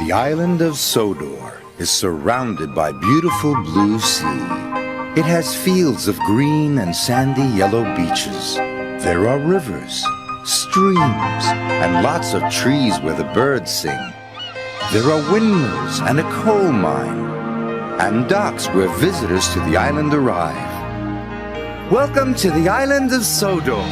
The island of Sodor is surrounded by beautiful blue sea. It has fields of green and sandy yellow beaches. There are rivers, streams, and lots of trees where the birds sing. There are windmills and a coal mine, and docks where visitors to the island arrive. Welcome to the island of Sodor.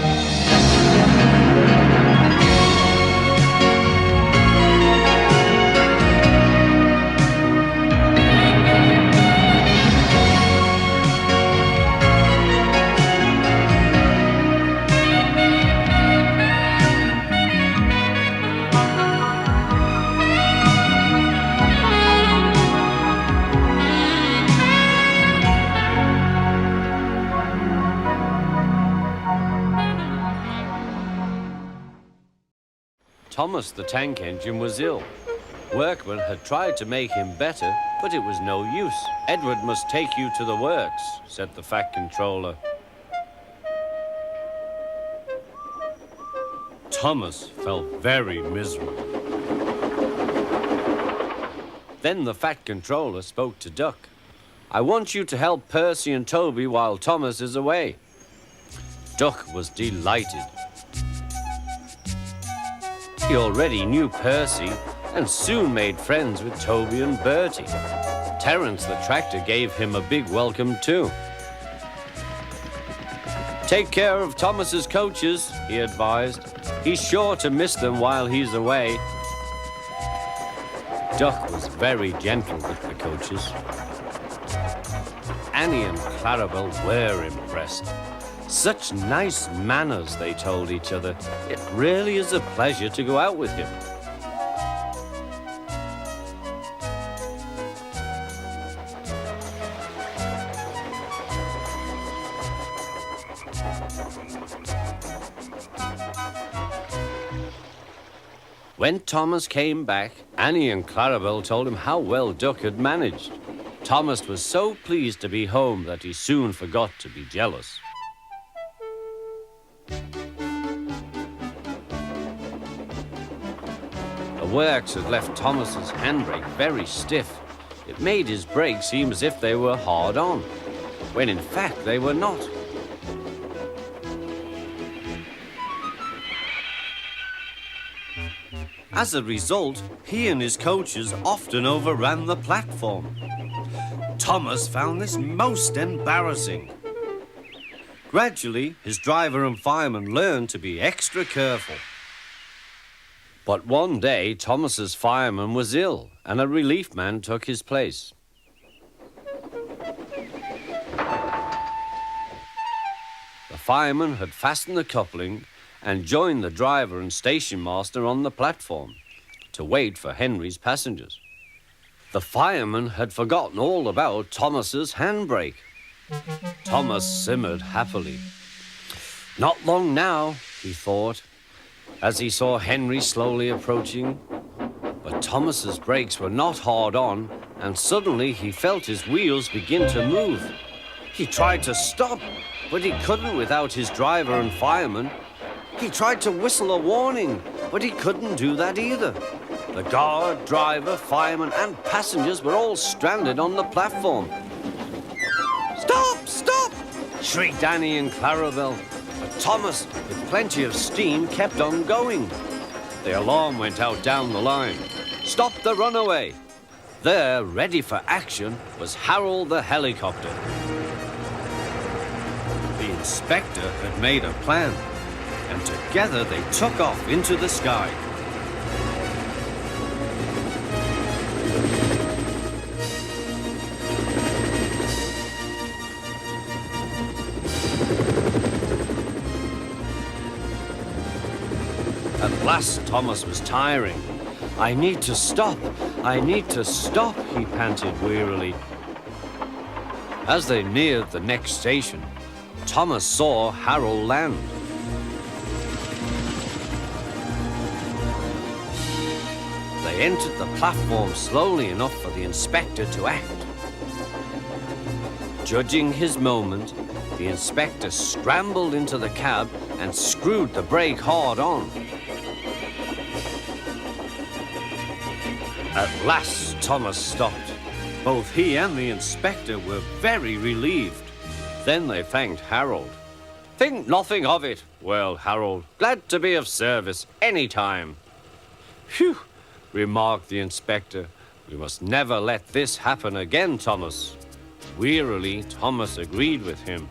Thomas the tank engine was ill. Workmen had tried to make him better, but it was no use. Edward must take you to the works, said the Fat Controller. Thomas felt very miserable. Then the Fat Controller spoke to Duck. I want you to help Percy and Toby while Thomas is away. Duck was delighted. He already knew Percy and soon made friends with Toby and Bertie. Terence the tractor gave him a big welcome too. Take care of Thomas's coaches, he advised. He's sure to miss them while he's away. Duck was very gentle with the coaches. Annie and Clarabel were impressed. Such nice manners, they told each other. It really is a pleasure to go out with him. When Thomas came back, Annie and Clarabel told him how well Duck had managed. Thomas was so pleased to be home that he soon forgot to be jealous. The works had left Thomas's handbrake very stiff. It made his brakes seem as if they were hard on, when in fact they were not. As a result, he and his coaches often overran the platform. Thomas found this most embarrassing. Gradually, his driver and fireman learned to be extra careful. But one day, Thomas's fireman was ill, and a relief man took his place. The fireman had fastened the coupling and joined the driver and station master on the platform to wait for Henry's passengers. The fireman had forgotten all about Thomas's handbrake. Thomas simmered happily. Not long now, he thought, as he saw Henry slowly approaching. But Thomas's brakes were not hard on, and suddenly he felt his wheels begin to move. He tried to stop, but he couldn't without his driver and fireman. He tried to whistle a warning, but he couldn't do that either. The guard, driver, fireman, and passengers were all stranded on the platform. Stop! Stop! Shrieked Annie and Clarabel. But Thomas, with plenty of steam, kept on going. The alarm went out down the line. Stop the runaway! There, ready for action, was Harold the helicopter. The inspector had made a plan, and together they took off into the sky. At last, Thomas was tiring. I need to stop, he panted wearily. As they neared the next station, Thomas saw Harold land. They entered the platform slowly enough for the inspector to act. Judging his moment, the inspector scrambled into the cab and screwed the brake hard on. At last, Thomas stopped. Both he and the inspector were very relieved. Then they thanked Harold. Think nothing of it. Well, Harold, glad to be of service any time. Phew, remarked the inspector. We must never let this happen again, Thomas. Wearily, Thomas agreed with him.